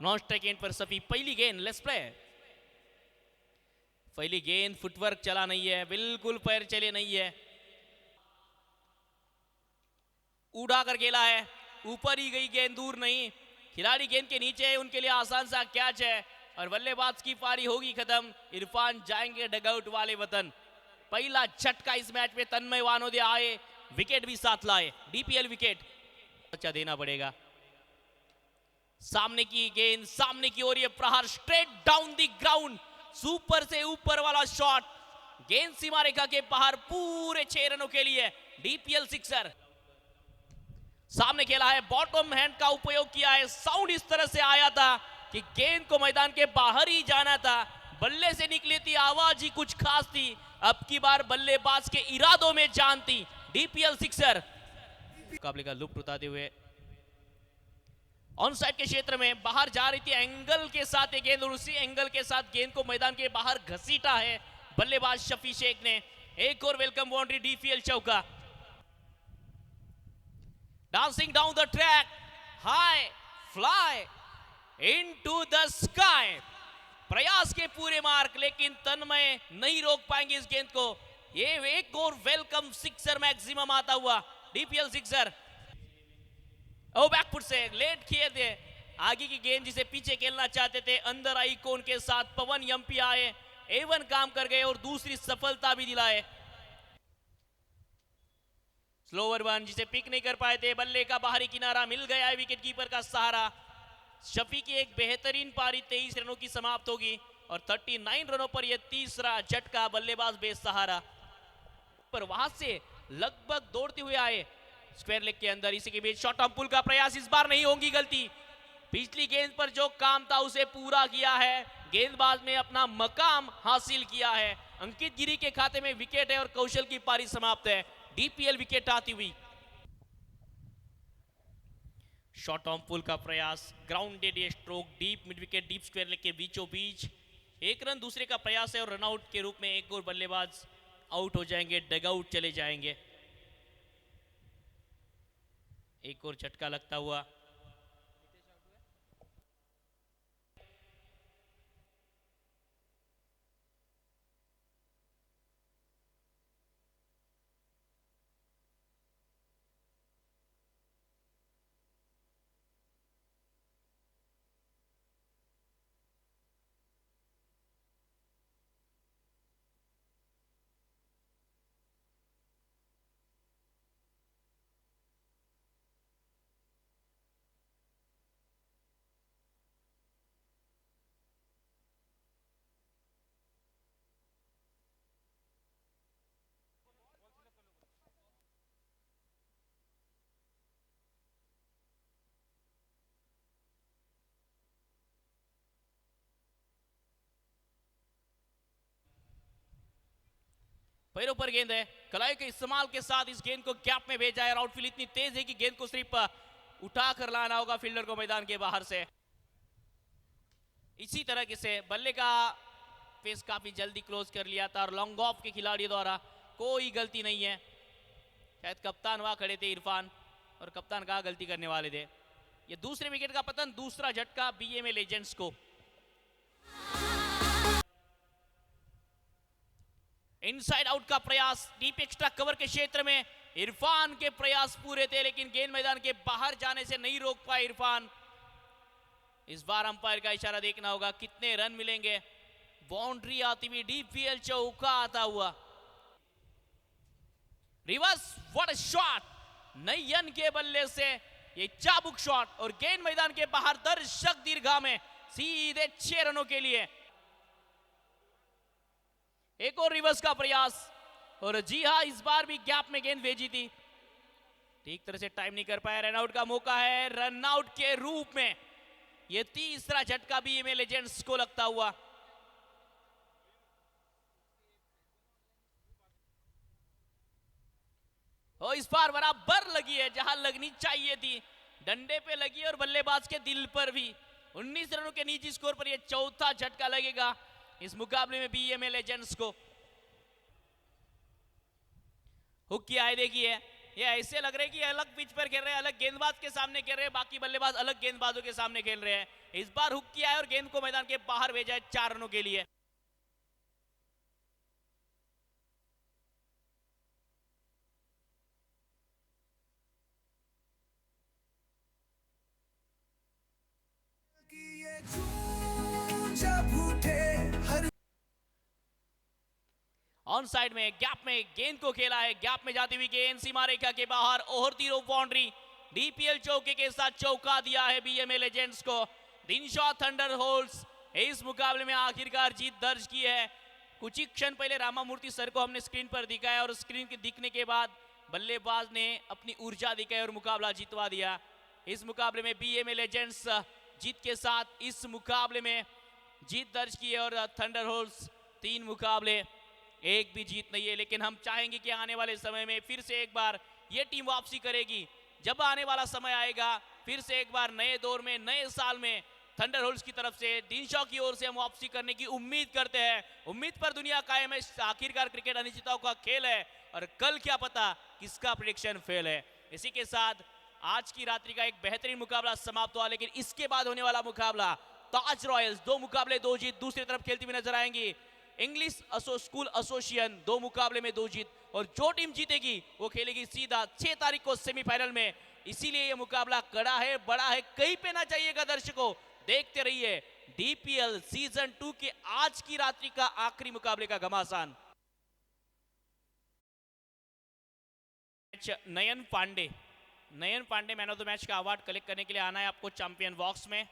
Non strike and पर सफी। पहली गेंद, लेट्स प्ले। पहली गेंद फुटवर्क चला नहीं है, बिल्कुल पैर चले नहीं है, उड़ा कर खेला है, ऊपर ही गई गेंद, दूर नहीं। खिलाड़ी गेंद के नीचे है, उनके लिए आसान सा कैच है और बल्लेबाज की पारी होगी खत्म। इरफान जाएंगे डगआउट वाले वतन। पहला झटका इस मैच में तन्मय वानोदे आए, विकेट भी साथ लाए, डीपीएल विकेट अच्छा देना पड़ेगा। सामने की गेंद, सामने की ओर, ये प्रहार straight down the ground, super से ऊपर वाला शॉट, गेंद सीमा रेखा के बाहर, पूरे 6 रनों के लिए डीपीएल सिक्सर। सामने खेला है, बॉटम हैंड का उपयोग किया है, साउंड इस तरह से आया था कि गेंद को मैदान के बाहर ही जाना था, बल्ले से निकली थी, आवाज ही कुछ खास थी। अब की बार बल्लेबाज के इरादों में जान थी, डीपीएल सिक्सर। मुकाबले का लुप्त उठाते हुए ऑन साइड के क्षेत्र में बाहर जा रही थी, एंगल के साथ एक गेंद और उसी एंगल के साथ गेंद को मैदान के बाहर घसीटा है बल्लेबाज शफी शेख ने। एक और वेलकम बाउंड्री, डीपीएल चौका। Dancing down the track, high, fly into the sky. प्रयास के पूरे मार्क, लेकिन तन्मय नहीं रोक पाएंगे इस गेंद को। ये एक और वेलकम सिक्सर मैक्सिमम आता हुआ, डीपीएल सिक्सर। ओ बैकफुट से लेट किए थे, आगे की गेंद जिसे पीछे खेलना चाहते थे, अंदर आई कोन के साथ पवन यम्पी आए, एवन काम कर गए और दूसरी सफलता भी दिलाए। स्लोवर वन जिसे पिक नहीं कर पाए थे, बल्ले का बाहरी किनारा मिल गया है विकेट कीपर का सहारा। शफी की एक बेहतरीन पारी 23 रनों की समाप्त होगी और 39 रनों पर यह तीसरा झटका, बल्लेबाज बेसहारा। पर वहां से लगभग दौड़ते हुए आए स्क्वायर लेग के अंदर, इसी के बीच शॉर्ट आर्म पुल का प्रयास, इस बार नहीं होगी गलती। पिछली गेंद पर जो काम था उसे पूरा किया है, गेंदबाज ने अपना मकाम हासिल किया है। अंकित गिरी के खाते में विकेट है और कौशल की पारी समाप्त है, डीपीएल विकेट आती हुई। शॉर्ट ऑन पुल का प्रयास, ग्राउंडेड ये stroke, deep mid wicket, deep square leg के बीचों बीच। एक रन दूसरे का प्रयास है और रनआउट के रूप में एक और बल्लेबाज आउट हो जाएंगे, डगआउट चले जाएंगे। एक और झटका लगता हुआ, पैरों पर गेंद है, कलाई के इस्तेमाल के साथ इस गेंद को गैप में भेजा है। आउटफील्ड इतनी तेज है कि गेंद को सिर्फ उठा कर लाना होगा फील्डर को मैदान के बाहर से। इसी तरह से बल्ले का फेस काफी जल्दी क्लोज कर लिया था और लॉन्ग ऑफ के खिलाड़ी द्वारा कोई गलती नहीं है। शायद कप्तान वहां खड़े थे इरफान, और कप्तान कहाँ गलती करने वाले थे। ये दूसरे विकेट का पतन, दूसरा झटका बीएमए लेजेंड्स को। इनसाइड आउट का प्रयास, डीप एक्स्ट्रा कवर के क्षेत्र में इरफान के प्रयास पूरे थे, लेकिन गेंद मैदान के बाहर जाने से नहीं रोक पाए इरफान। इस बार अंपायर का इशारा देखना होगा, कितने रन मिलेंगे। बाउंड्री आती हुई, डीपीएल चौका आता हुआ। रिवर्स, व्हाट अ शॉट, नयन के बल्ले से ये चाबुक शॉट, और गेंद मैदान के बाहर, दर्शक दीर्घा में, सीधे 6 रनों के लिए। एक और रिवर्स का प्रयास, और जी हां, इस बार भी गैप में गेंद भेजी थी, ठीक तरह से टाइम नहीं कर पाया। रनआउट का मौका है, रनआउट के रूप में यह तीसरा झटका बीएमए लेजेंड्स को लगता हुआ। और इस बार बराबर लगी है, जहां लगनी चाहिए थी, डंडे पे लगी और बल्लेबाज के दिल पर भी। 19 रनों के निजी स्कोर पर यह चौथा झटका लगेगा इस मुकाबले में बीएमए लेजेंड्स को। हुक की आए देखिए, ये ऐसे लग रहे कि अलग पिच पर खेल रहे हैं, अलग गेंदबाज के सामने खेल रहे हैं, बाकी बल्लेबाज अलग गेंदबाजों के सामने खेल रहे हैं। इस बार हुक किया है और गेंद को मैदान के बाहर भेजा है 4 रनों के लिए। ऑन साइड में गैप में गेंद को खेला है, गैप में जाती हुई गेंद सीमा रेखा के बाहर, ओहरती रो बाउंड्री। डीपीएल चौके के साथ चौका दिया है बीएमए लेजेंड्स को। दिनशॉ थंडरहोल्ड्स इस मुकाबले में आखिरकार जीत दर्ज की है। कुछ ही क्षण पहले रामामूर्ति सर को हमने स्क्रीन पर दिखाया और स्क्रीन के दिखने के बाद बल्लेबाज ने अपनी ऊर्जा दिखाई और मुकाबला जितवा दिया। इस मुकाबले में बीएमए लेजेंड्स जीत के साथ इस मुकाबले में जीत दर्ज की है और थंडरहोल्ड्स 3 मुकाबले 1 भी जीत नहीं है। लेकिन हम चाहेंगे कि आने वाले समय में फिर से एक बार ये टीम वापसी करेगी। जब आने वाला समय आएगा फिर से एक बार नए दौर में नए साल में थंडरहोल्ड्स की तरफ से दिनशॉ की ओर से हम वापसी करने की उम्मीद करते हैं। उम्मीद पर दुनिया कायम है। आखिरकार क्रिकेट अनिश्चितताओं का खेल है और कल क्या पता किसका प्रेडिक्शन फेल है। इसी के साथ आज की रात्रि का एक बेहतरीन मुकाबला समाप्त हुआ, लेकिन इसके बाद होने वाला मुकाबला ताज रॉयल्स 2 मुकाबले 2 जीत दूसरी तरफ खेलती हुई नजर आएंगी। इंग्लिश स्कूल एसोसिएशन 2 मुकाबले में 2 जीत, और जो टीम जीतेगी वो खेलेगी सीधा 6 तारीख को सेमीफाइनल में। इसीलिए ये मुकाबला कड़ा है, बड़ा है, कहीं पे ना जाइएगा दर्शकों, देखते रहिए डीपीएल सीजन 2 के आज की रात्रि का आखिरी मुकाबले का घमासान। Nayan Pande man of the match का अवार्ड कलेक्ट करने के लिए आना है आपको चैंपियन बॉक्स में।